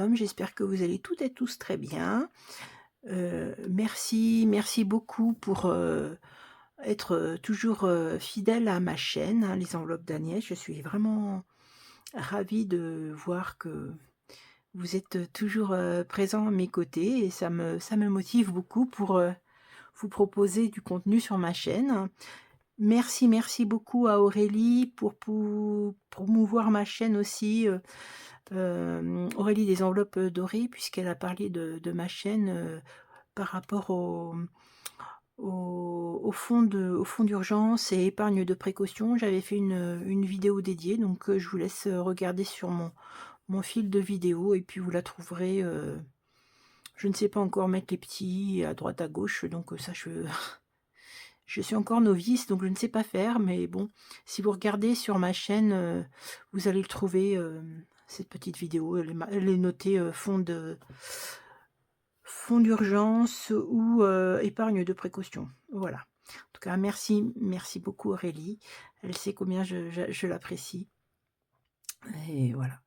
sommes. J'espère que vous allez toutes et tous très bien. Merci beaucoup pour, être, toujours, fidèle à ma chaîne, hein, Les Enveloppes d'Agnès. Je suis vraiment ravie de voir que vous êtes toujours, présents à mes côtés et ça me motive beaucoup pour, vous proposer du contenu sur ma chaîne. Merci beaucoup à Aurélie pour promouvoir ma chaîne aussi, Aurélie des enveloppes, dorées, puisqu'elle a parlé de ma chaîne, par rapport au fonds d'urgence et épargne de précaution. J'avais fait une vidéo dédiée, donc je vous laisse, regarder sur mon fil de vidéos et puis vous la trouverez, je ne sais pas encore mettre les petits à droite à gauche, donc ça je suis encore novice, donc je ne sais pas faire, mais bon, si vous regardez sur ma chaîne, vous allez le trouver, cette petite vidéo. Elle est notée, fonds d'urgence ou épargne de précaution. Voilà. En tout cas, merci beaucoup Aurélie. Elle sait combien je l'apprécie et voilà.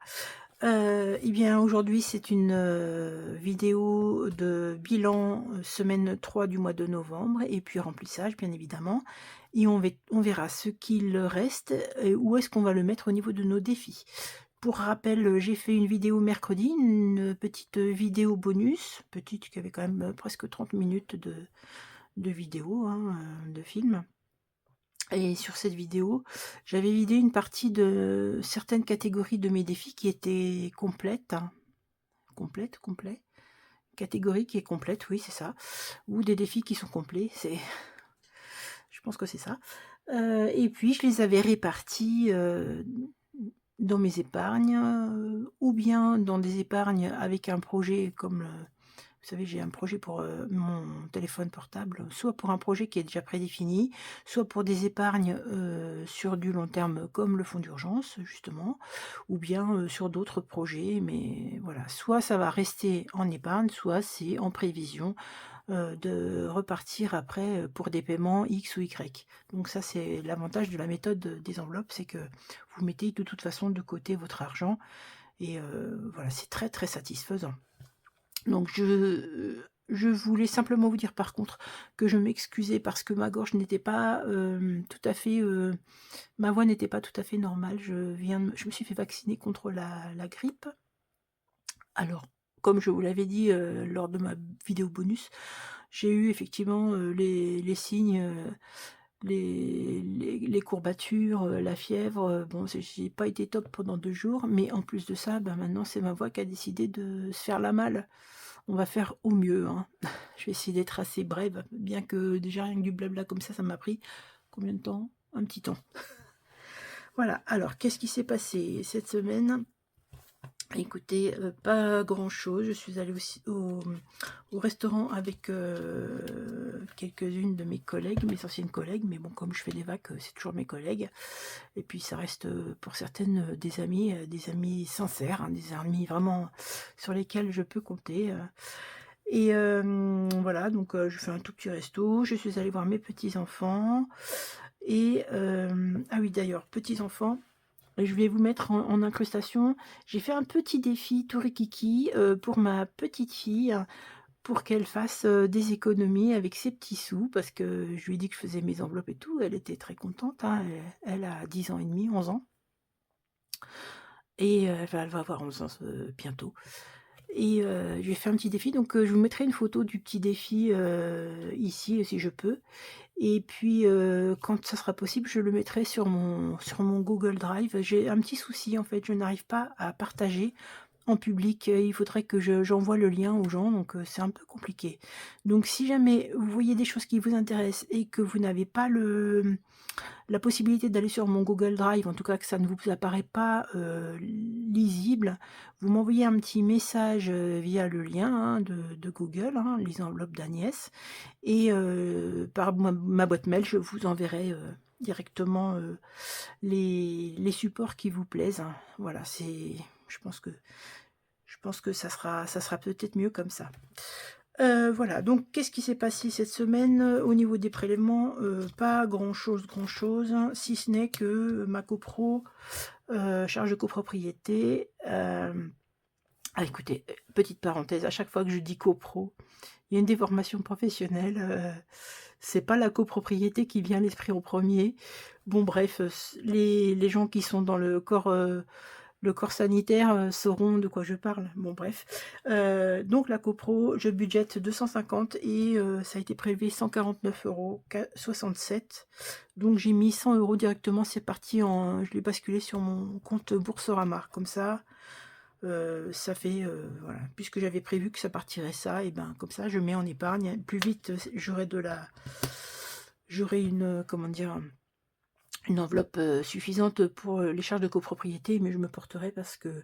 Et bien aujourd'hui, c'est une, vidéo de bilan, semaine 3 du mois de novembre et puis remplissage bien évidemment et on verra ce qu'il reste et où est-ce qu'on va le mettre au niveau de nos défis. Pour rappel, j'ai fait une vidéo mercredi, une petite, vidéo bonus, petite qui avait quand même, presque 30 minutes de vidéo, hein, de film. Et sur cette vidéo, j'avais vidé une partie de certaines catégories de mes défis qui étaient complètes, hein. Complet? Catégorie qui est complète, oui, c'est ça. Ou des défis qui sont complets, c'est je pense que c'est ça. Et puis je les avais répartis, dans mes épargnes, ou bien dans des épargnes avec un projet comme, vous savez, j'ai un projet pour, mon téléphone portable, soit pour un projet qui est déjà prédéfini, soit pour des épargnes, sur du long terme comme le fonds d'urgence justement, ou bien, sur d'autres projets. Mais voilà, soit ça va rester en épargne, soit c'est en prévision, de repartir après, pour des paiements X ou Y. Donc ça, c'est l'avantage de la méthode, des enveloppes, c'est que vous mettez de toute façon de côté votre argent et voilà, c'est très, très satisfaisant. Donc je voulais simplement vous dire par contre que je m'excusais parce que ma gorge n'était pas, tout à fait, ma voix n'était pas tout à fait normale. Je me suis fait vacciner contre la grippe. Alors, comme je vous l'avais dit, lors de ma vidéo bonus, j'ai eu effectivement, les signes, les courbatures, la fièvre, bon j'ai pas été top pendant 2 jours, mais en plus de ça, bah, maintenant c'est ma voix qui a décidé de se faire la malle. On va faire au mieux, hein. Je vais essayer d'être assez brève, bien que déjà rien que du blabla comme ça m'a pris combien de temps? Un petit temps. Voilà, alors qu'est-ce qui s'est passé cette semaine? Écoutez, pas grand-chose. Je suis allée aussi au restaurant avec, quelques-unes de mes collègues, mes anciennes collègues, mais bon, comme je fais des vacs, c'est toujours mes collègues et puis ça reste, pour certaines, des amis sincères, hein, des amis vraiment sur lesquels je peux compter, et voilà, donc je fais un tout petit resto. Je suis allée voir mes petits-enfants et ah oui, d'ailleurs, petits-enfants, je vais vous mettre en incrustation. J'ai fait un petit défi tout rikiki, pour ma petite fille, pour qu'elle fasse, des économies avec ses petits sous parce que je lui ai dit que je faisais mes enveloppes et tout. Elle était très contente, hein. Elle a 10 ans et demi, 11 ans et enfin elle va avoir 11 ans bientôt et je lui ai fait un petit défi donc je vous mettrai une photo du petit défi, ici si je peux et puis, quand ça sera possible, je le mettrai sur mon Google Drive. J'ai un petit souci en fait, je n'arrive pas à partager en public, il faudrait que j'envoie le lien aux gens, donc c'est un peu compliqué. Donc si jamais vous voyez des choses qui vous intéressent et que vous n'avez pas la possibilité d'aller sur mon Google Drive, en tout cas que ça ne vous apparaît pas, lisible, vous m'envoyez un petit message, via le lien, hein, de Google, hein, Les Enveloppes d'Agnès et par ma boîte mail, je vous enverrai, directement, les supports qui vous plaisent, hein. Voilà, je pense que ça sera peut-être mieux comme ça. Voilà, donc qu'est-ce qui s'est passé cette semaine, au niveau des prélèvements? Pas grand chose, hein, si ce n'est que ma copro, charge de copropriété, Ah écoutez, petite parenthèse, à chaque fois que je dis copro, il y a une déformation professionnelle, c'est pas la copropriété qui vient à l'esprit en premier. Bon bref, les gens qui sont dans le corps sanitaire, sauront de quoi je parle. Bon bref, donc la copro, je budgète 250 et ça a été prélevé 149,67 €. Donc j'ai mis 100 € directement, c'est parti je l'ai basculé sur mon compte Boursorama. Comme ça fait, voilà, puisque j'avais prévu que ça partirait ça et ben, comme ça je mets en épargne. Plus vite, j'aurai une, comment dire? Une enveloppe, suffisante pour, les charges de copropriété, mais je me porterai parce que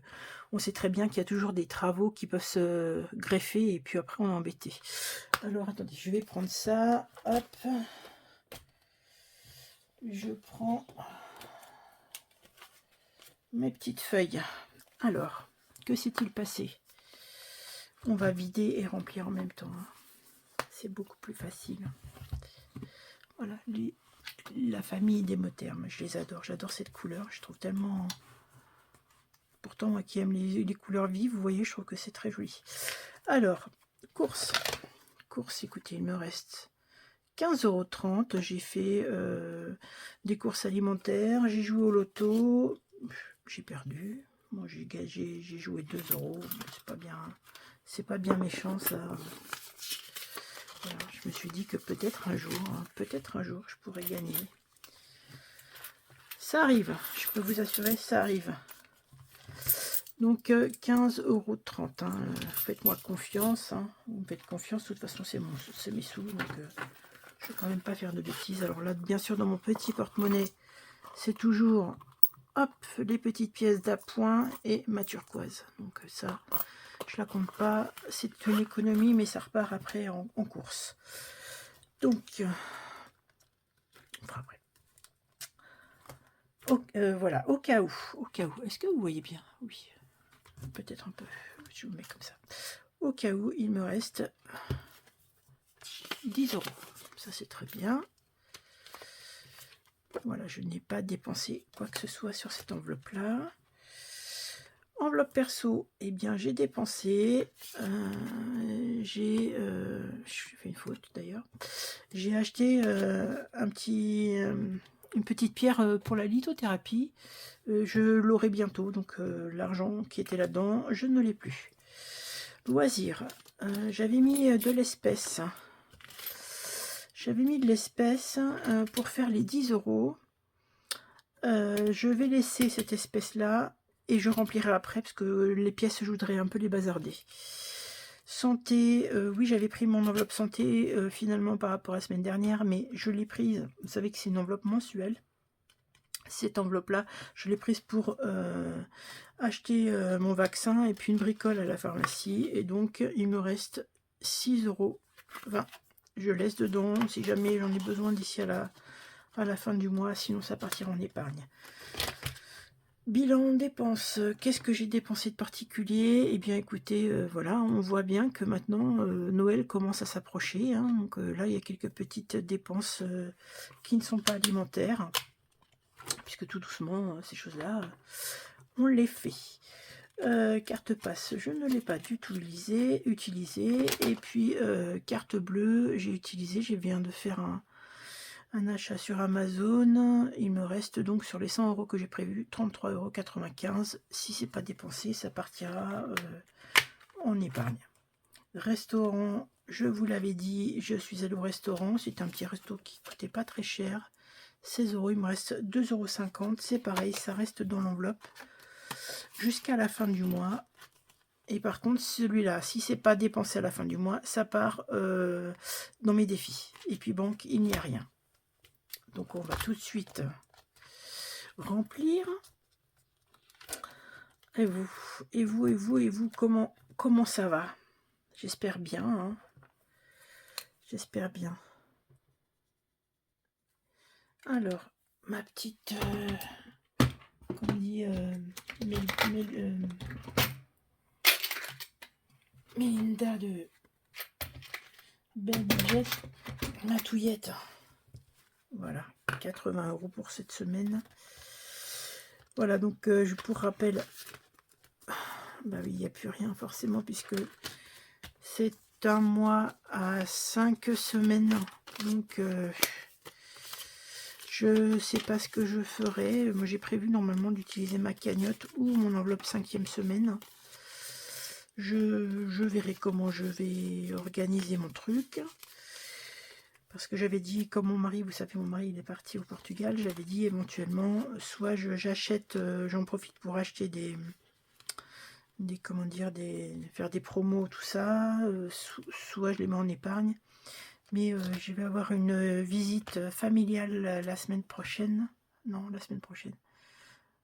on sait très bien qu'il y a toujours des travaux qui peuvent se greffer et puis après on est embêté. Alors attendez, je vais prendre ça, hop. Je prends mes petites feuilles. Alors, que s'est-il passé? On va vider et remplir en même temps, hein. C'est beaucoup plus facile. Voilà, la famille des Motermes, je les adore. J'adore cette couleur, je trouve tellement... Pourtant, moi qui aime les couleurs vives, vous voyez, je trouve que c'est très joli. Alors, course. Course, écoutez, il me reste 15,30 €. J'ai fait des courses alimentaires, j'ai joué au loto, j'ai perdu. Bon, j'ai joué 2 €, c'est pas bien méchant ça. Voilà, je me suis dit que peut-être un jour, je pourrais gagner. Ça arrive, je peux vous assurer, ça arrive. Donc 15,30 €, hein. Faites-moi confiance, hein. Vous me faites confiance, de toute façon c'est mes sous, donc je vais quand même pas faire de bêtises. Alors là, bien sûr, dans mon petit porte-monnaie, c'est toujours, hop, les petites pièces d'appoint et ma turquoise. Donc ça, je la compte pas, c'est une économie, mais ça repart après en course. Donc, après. Voilà, au cas où, est-ce que vous voyez bien? Oui, peut-être un peu, je vous mets comme ça. Au cas où, il me reste 10 €. Ça, c'est très bien. Voilà, je n'ai pas dépensé quoi que ce soit sur cette enveloppe-là. Enveloppe perso, eh bien, j'ai dépensé. J'ai fait une faute d'ailleurs. J'ai acheté une petite pierre pour la lithothérapie. Je l'aurai bientôt, donc l'argent qui était là-dedans, je ne l'ai plus. Loisirs, j'avais mis de l'espèce. J'avais mis de l'espèce pour faire les 10 €. Je vais laisser cette espèce-là et je remplirai après parce que les pièces, je voudrais un peu les bazarder. Santé, oui, j'avais pris mon enveloppe santé finalement par rapport à la semaine dernière, mais je l'ai prise. Vous savez que c'est une enveloppe mensuelle. Cette enveloppe-là, je l'ai prise pour acheter mon vaccin et puis une bricole à la pharmacie. Et donc, il me reste 6,20 €. Je laisse dedans si jamais j'en ai besoin d'ici à la fin du mois. Sinon, ça partira en épargne. Bilan dépenses. Qu'est-ce que j'ai dépensé de particulier? Eh bien, écoutez, voilà, on voit bien que maintenant, Noël commence à s'approcher, hein. Donc là, il y a quelques petites dépenses qui ne sont pas alimentaires. Puisque tout doucement, ces choses-là, on les fait. Carte passe, je ne l'ai pas du tout utilisée. Et puis, carte bleue, j'ai utilisé, je viens de faire un achat sur Amazon. Il me reste donc sur les 100 € que j'ai prévu, 33,95 €. Si c'est pas dépensé, ça partira en épargne. Restaurant, je vous l'avais dit, je suis allée au restaurant. C'est un petit resto qui coûtait pas très cher. 16 €, il me reste 2,50 €. C'est pareil, ça reste dans l'enveloppe jusqu'à la fin du mois. Et par contre, celui-là, si c'est pas dépensé à la fin du mois, ça part dans mes défis. Et puis banque, il n'y a rien. Donc on va tout de suite remplir. Et vous, comment ça va? J'espère bien, hein. J'espère bien. Alors, ma petite... comment on dit Mélinda de Belle Budget, ma touillette. Voilà, 80 € pour cette semaine. Voilà, donc pour rappel, Bah oui, il n'y a plus rien forcément puisque c'est un mois à 5 semaines. Donc, je sais pas ce que je ferai. Moi, j'ai prévu normalement d'utiliser ma cagnotte ou mon enveloppe 5e semaine. Je verrai comment je vais organiser mon truc. Parce que j'avais dit, comme mon mari, vous savez, mon mari il est parti au Portugal, j'avais dit éventuellement, soit j'achète, j'en profite pour acheter comment dire, faire des promos, tout ça, soit je les mets en épargne. Mais je vais avoir une visite familiale la semaine prochaine. Non, la semaine prochaine.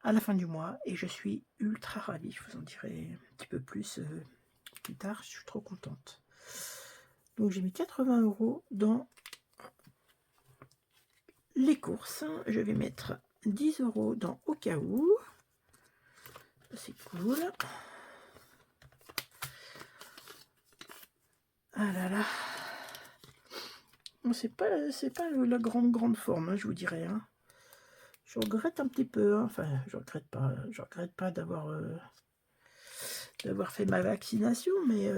À la fin du mois. Et je suis ultra ravie. Je vous en dirai un petit peu plus tard. Je suis trop contente. Donc j'ai mis 80 € dans les courses. Je vais mettre 10 € dans au cas où. C'est cool. Ah là là. Bon, c'est pas la grande forme, hein, je vous dirais. Hein. Je regrette un petit peu. Hein. Enfin, je regrette pas d'avoir fait ma vaccination, mais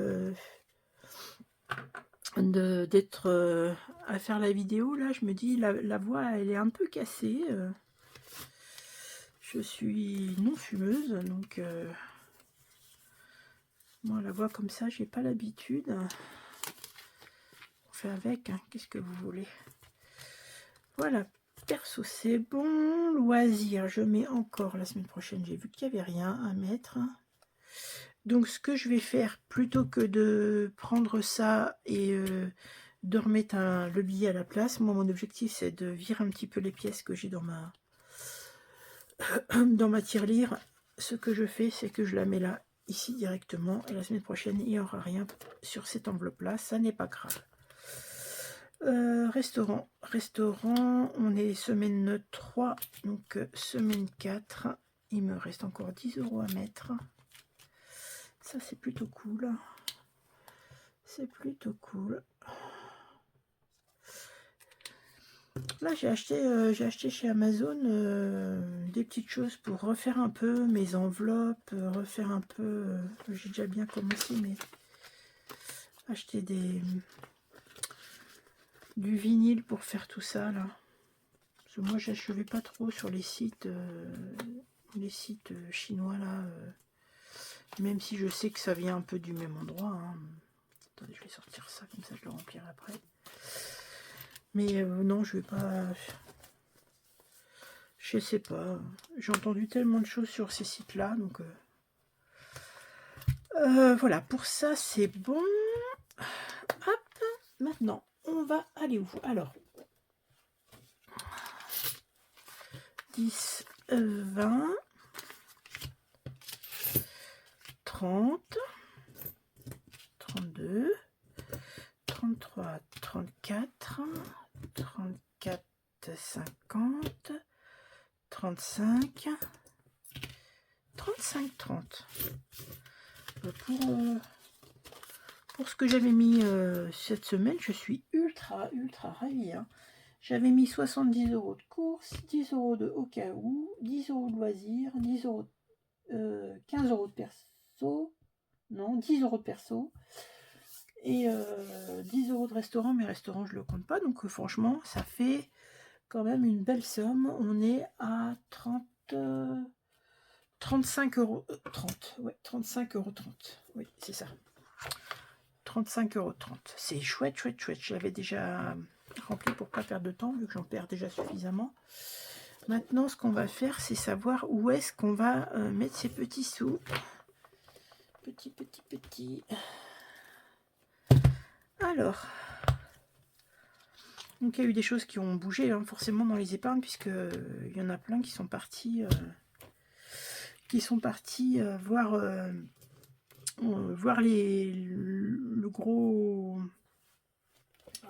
d'être à faire la vidéo, là, je me dis, la voix, elle est un peu cassée. Je suis non fumeuse, donc moi, la voix comme ça, j'ai pas l'habitude. On fait avec, hein, qu'est-ce que vous voulez. Voilà, perso, c'est bon. Loisir, je mets encore la semaine prochaine. J'ai vu qu'il n'y avait rien à mettre. Donc, ce que je vais faire, plutôt que de prendre ça et de remettre le billet à la place, moi, mon objectif, c'est de virer un petit peu les pièces que j'ai dans ma tirelire. Ce que je fais, c'est que je la mets là, ici, directement. Et la semaine prochaine, il n'y aura rien sur cette enveloppe-là. Ça n'est pas grave. Restaurant, on est semaine 3, donc semaine 4, il me reste encore 10 € à mettre. Ça c'est plutôt cool. C'est plutôt cool. Là j'ai acheté chez Amazon des petites choses pour refaire un peu mes enveloppes, refaire un peu, j'ai déjà bien commencé, mais acheter du vinyle pour faire tout ça là. Parce que moi je vais pas trop sur les sites chinois là, même si je sais que ça vient un peu du même endroit. Hein. Attendez, je vais sortir ça, comme ça je le remplirai après. Mais non, je vais pas... Je sais pas. J'ai entendu tellement de choses sur ces sites-là, donc... voilà, pour ça, c'est bon. Hop, maintenant, on va aller où? Alors, 10, 20, 30, 32, 33, 34, 34, 50, 35, 35, 30. Pour ce que j'avais mis cette semaine, je suis ultra ravie. Hein. J'avais mis 70 € de course, 10 € de au cas où, 10 € de loisirs, 10 €, 15 € de perso, non, 10 € de perso, et 10 € de restaurant, mais restaurant je le compte pas, donc franchement ça fait quand même une belle somme. On est à 35 €, 30, ouais, 35 € 30, oui c'est ça. 35 € 30. C'est chouette. Je l'avais déjà rempli pour pas perdre de temps, vu que j'en perds déjà suffisamment. Maintenant, ce qu'on va faire, c'est savoir où est-ce qu'on va mettre ces petits sous. Petits. Alors, donc il y a eu des choses qui ont bougé, hein, forcément, dans les épargnes, puisque il y en a plein qui sont partis, voir le gros...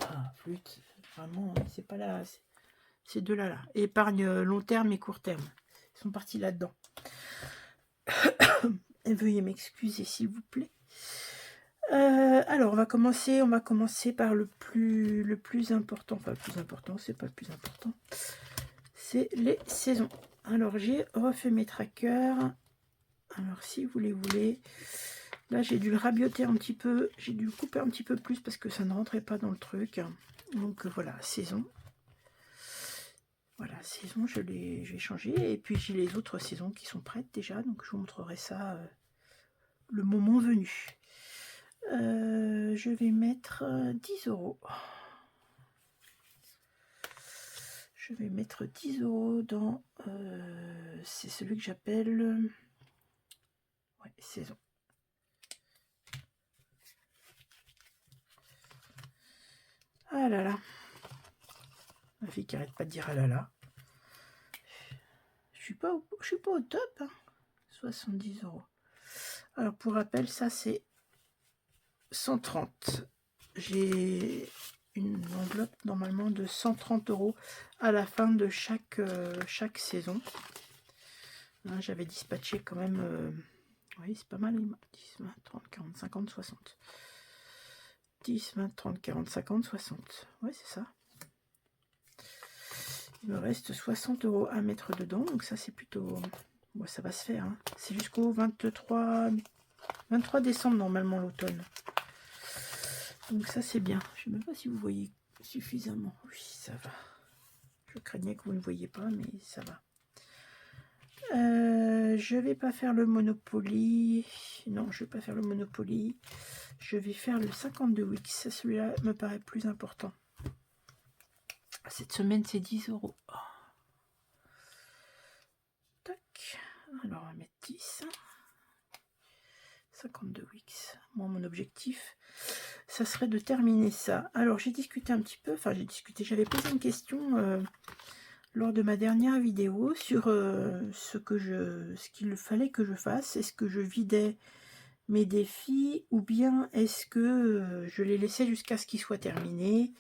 Ah, flûte, vraiment, c'est pas là, ces deux-là, là. Épargne long terme et court terme. Ils sont partis là-dedans. Et veuillez m'excuser, s'il vous plaît. Alors, on va commencer par le plus important. Enfin, le plus important, c'est pas le plus important. C'est les saisons. Alors, j'ai refait mes trackers. Alors si vous les voulez, là j'ai dû le rabioter un petit peu, j'ai dû le couper un petit peu plus parce que ça ne rentrait pas dans le truc. Donc voilà, saison. Voilà, saison, je vais changer. Et puis j'ai les autres saisons qui sont prêtes déjà, donc je vous montrerai ça le moment venu. Je vais mettre 10 €. Je vais mettre 10 € dans... c'est celui que j'appelle... ouais, saison. Ah là là. Ma fille qui arrête pas de dire ah là là. Je suis pas au top. Hein. 70 €. Alors pour rappel, ça c'est 130. J'ai une enveloppe normalement de 130 € à la fin de chaque saison. Hein, j'avais dispatché quand même... oui, c'est pas mal. 10, 20, 30, 40, 50, 60. 10, 20, 30, 40, 50, 60. Ouais, c'est ça. Il me reste 60 € à mettre dedans. Donc ça, c'est plutôt... bon, ça va se faire. Hein. C'est jusqu'au 23 décembre, normalement, l'automne. Donc ça, c'est bien. Je ne sais même pas si vous voyez suffisamment. Oui, ça va. Je craignais que vous ne voyiez pas, mais ça va. Je vais pas faire le Monopoly. Non, je vais pas faire le Monopoly. Je vais faire le 52 weeks. Celui-là me paraît plus important. Cette semaine, c'est 10 €. Oh. Tac. Alors, on va mettre 10. 52 weeks. Moi, mon objectif, ça serait de terminer ça. Alors, j'ai discuté un petit peu. Enfin, j'avais posé une question lors de ma dernière vidéo sur ce qu'il fallait que je fasse. Est-ce que je vidais mes défis ou bien est-ce que je les laissais jusqu'à ce qu'ils soient terminés?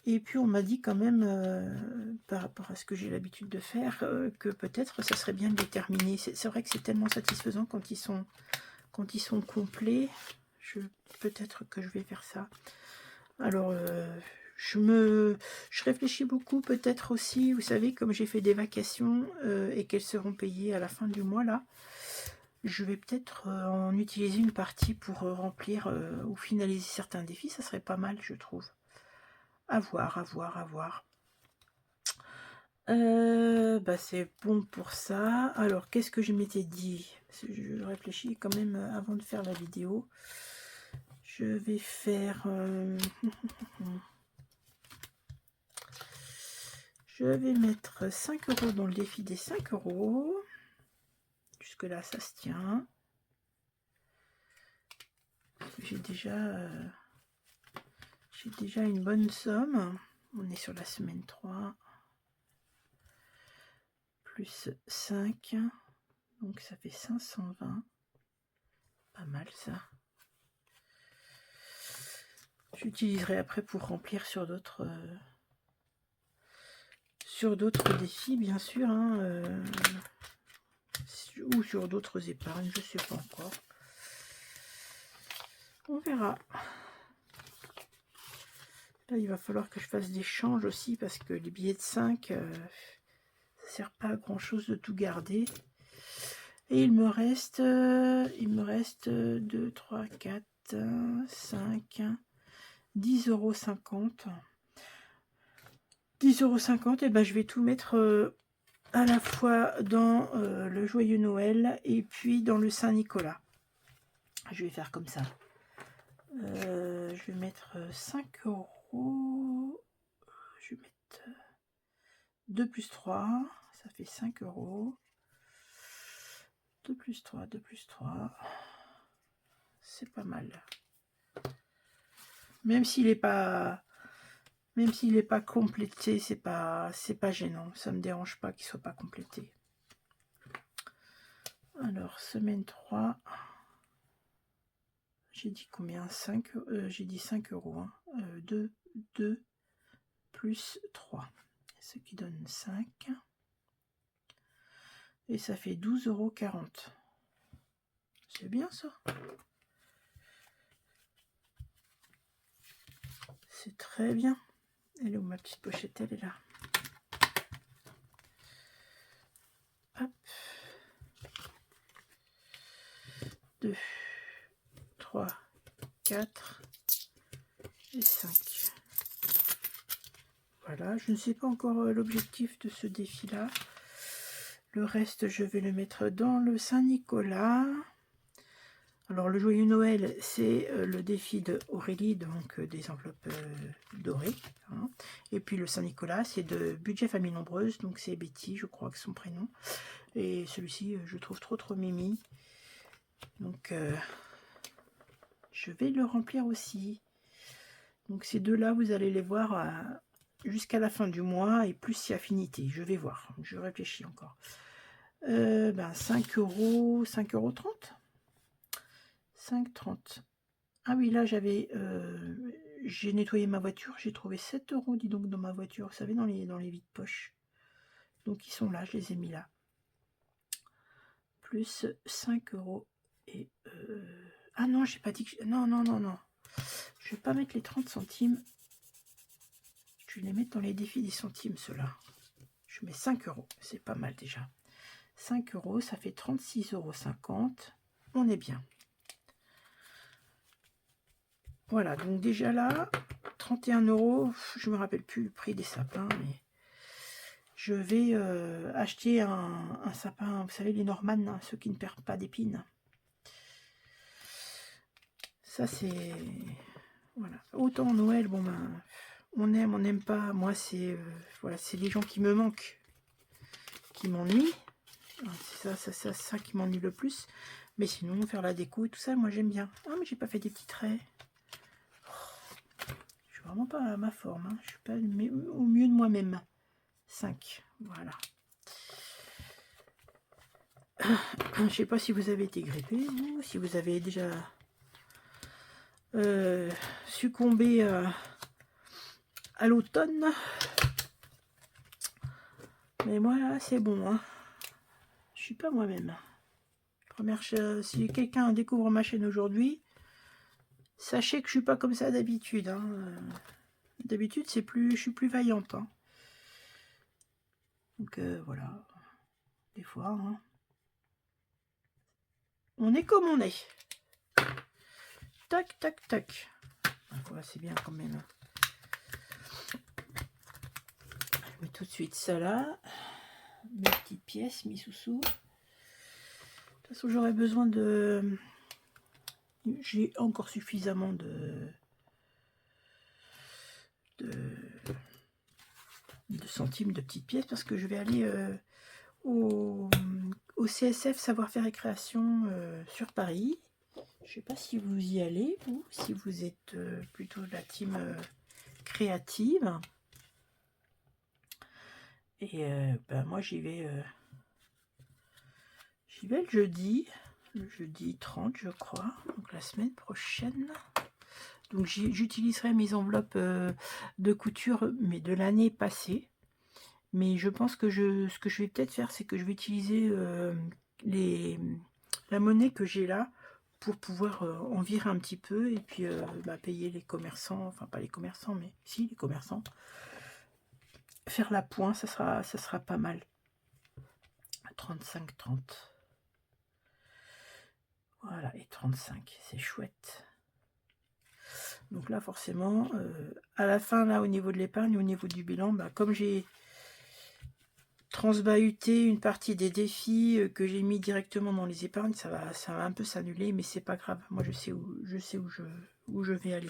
Et puis on m'a dit quand même, par rapport à ce que j'ai l'habitude de faire, que peut-être ça serait bien de les terminer. C'est vrai que c'est tellement satisfaisant quand ils sont complets. Peut-être que je vais faire ça. Alors, je réfléchis beaucoup, peut-être aussi, vous savez, comme j'ai fait des vacations et qu'elles seront payées à la fin du mois, là, je vais peut-être en utiliser une partie pour remplir ou finaliser certains défis. Ça serait pas mal, je trouve. À voir, à voir, à voir. Bah c'est bon pour ça. Alors, qu'est-ce que je m'étais dit? Je réfléchis quand même avant de faire la vidéo. Je vais faire... je vais mettre 5 € dans le défi des 5 €. Jusque là, ça se tient. J'ai déjà une bonne somme. On est sur la semaine 3. Plus 5. Donc ça fait 520. Pas mal ça. J'utiliserai après pour remplir sur d'autres défis, bien sûr. Hein, ou sur d'autres épargnes, je ne sais pas encore. On verra. Là, il va falloir que je fasse des changes aussi parce que les billets de 5, ça ne sert pas à grand chose de tout garder. Et il me reste 2, 3, 4, 5, 10,50 €. 10,50 €, et ben je vais tout mettre à la fois dans le Joyeux Noël et puis dans le Saint-Nicolas. Je vais faire comme ça. Je vais mettre 5 €. Je vais mettre 2 plus 3, ça fait 5 €. 2 plus 3, 2 plus 3. C'est pas mal. Même s'il n'est pas complété, c'est pas gênant. Ça me dérange pas qu'il soit pas complété. Alors, semaine 3. J'ai dit combien? 5, j'ai dit 5 €. Hein. 2 plus 3. Ce qui donne 5. Et ça fait 12,40 €. C'est bien ça. C'est très bien. Elle est où ma petite pochette? Elle est là. Hop. 2, 3, 4 et 5. Voilà, je ne sais pas encore l'objectif de ce défi-là. Le reste, je vais le mettre dans le Saint-Nicolas. Alors, le joyeux Noël, c'est le défi de Aurélie, donc des enveloppes dorées. Hein. Et puis, le Saint-Nicolas, c'est de Budget Famille Nombreuse, donc c'est Betty, je crois que c'est son prénom. Et celui-ci, je trouve trop mimi. Donc, je vais le remplir aussi. Donc, ces deux-là, vous allez les voir jusqu'à la fin du mois et plus si affinité. Je vais voir, je réfléchis encore. 5 €, 5,30 €. 5,30 €. Ah oui, là j'avais j'ai nettoyé ma voiture, j'ai trouvé 7 €, dis donc, dans ma voiture, vous savez, dans les vides poches. Donc ils sont là, je les ai mis là. Plus 5 € et ah non, j'ai pas dit que non. Je vais pas mettre les 30 centimes. Je vais les mettre dans les défis des centimes, ceux-là. Je mets 5 €, c'est pas mal déjà. 5 €, ça fait 36,50 €. On est bien. Voilà, donc déjà là, 31 €, je me rappelle plus le prix des sapins, mais je vais acheter un sapin, vous savez, les Norman, hein, ceux qui ne perdent pas d'épines. Ça, c'est... Voilà. Autant Noël, bon ben, on aime, on n'aime pas. Moi, c'est voilà, c'est les gens qui me manquent, qui m'ennuient. C'est ça qui m'ennuie le plus. Mais sinon, faire la déco et tout ça, moi j'aime bien. Ah, mais j'ai pas fait des petits traits. Je suis vraiment pas à ma forme. Hein. Je suis pas au mieux de moi-même. 5, voilà. Je sais pas si vous avez été grippé ou si vous avez déjà succombé à l'automne. Mais moi, là, c'est bon. Hein. Je suis pas moi-même. Si quelqu'un découvre ma chaîne aujourd'hui, sachez que je suis pas comme ça d'habitude. Hein. D'habitude, je suis plus vaillante. Hein. Donc voilà. Des fois, hein. On est comme on est. Tac, tac, tac. Voilà, c'est bien quand même. Je mets tout de suite ça là. Mes petites pièces, mes sous-sous. De toute façon, j'aurais besoin de... J'ai encore suffisamment de centimes, de petites pièces, parce que je vais aller au CSF Savoir-faire et Création sur Paris. Je ne sais pas si vous y allez, ou si vous êtes plutôt de la team créative. Et moi, j'y vais le jeudi 30, je crois, donc la semaine prochaine. Donc j'utiliserai mes enveloppes de couture, mais de l'année passée. Mais je pense que ce que je vais peut-être faire, c'est que je vais utiliser la monnaie que j'ai là pour pouvoir en virer un petit peu et puis payer les commerçants, enfin pas les commerçants, mais si, les commerçants. Faire la pointe, ça sera pas mal. 35,30. Voilà, et 35, c'est chouette. Donc là, forcément, à la fin, là, au niveau de l'épargne, au niveau du bilan, comme j'ai transbahuté une partie des défis que j'ai mis directement dans les épargnes, ça va un peu s'annuler, mais c'est pas grave. Moi, je sais où je vais aller.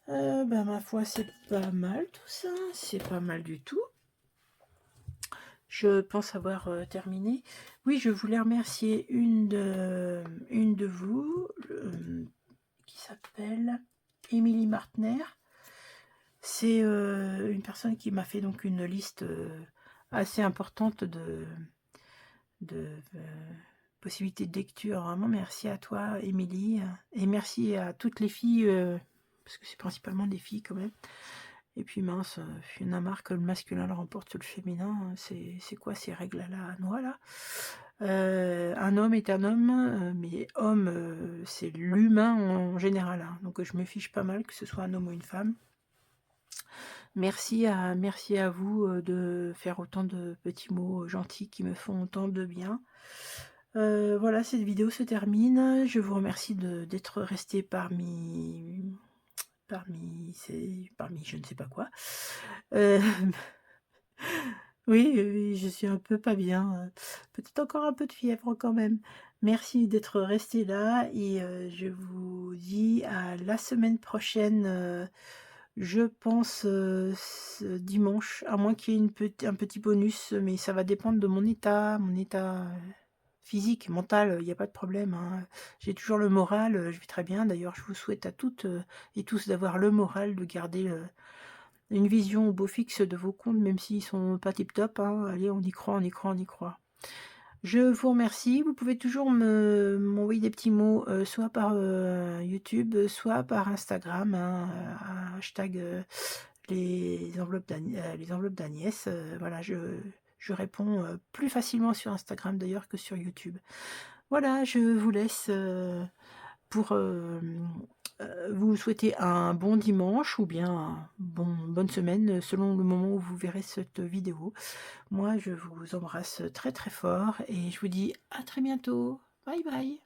Ma foi, c'est pas mal tout ça. C'est pas mal du tout. Je pense avoir terminé. Oui, je voulais remercier une de vous qui s'appelle Émilie Martner. C'est une personne qui m'a fait donc une liste assez importante de possibilités de lecture. Vraiment, merci à toi, Émilie. Et merci à toutes les filles, parce que c'est principalement des filles quand même. Et puis mince, il y en a marre que le masculin le remporte sur le féminin. C'est quoi ces règles-là, voilà. Un homme est un homme, mais homme, c'est l'humain en général. Hein. Donc je me fiche pas mal que ce soit un homme ou une femme. Merci à vous de faire autant de petits mots gentils qui me font autant de bien. Voilà, cette vidéo se termine. Je vous remercie d'être resté parmi je ne sais pas quoi. Heu, oui, oui, je suis un peu pas bien, peut-être encore un peu de fièvre quand même. Merci d'être resté là et je vous dis à la semaine prochaine, je pense, ce dimanche, à moins qu'il y ait un petit bonus, mais ça va dépendre de mon état physique, mental, il y a pas de problème, hein. J'ai toujours le moral, je vais très bien. D'ailleurs, je vous souhaite à toutes, et tous d'avoir le moral de garder, une vision au beau fixe de vos comptes, même s'ils sont pas tip top, hein. Allez, on y croit, on y croit, on y croit. Je vous remercie. Vous pouvez toujours m'envoyer des petits mots, soit par, YouTube, soit par Instagram, hein, hashtag, les enveloppes d'Agnès, voilà, je réponds, plus facilement sur Instagram d'ailleurs que sur YouTube. Voilà, je vous laisse, pour, vous souhaiter un bon dimanche ou bien bonne semaine, selon le moment où vous verrez cette vidéo. Moi, je vous embrasse très, très fort et je vous dis à très bientôt. Bye bye.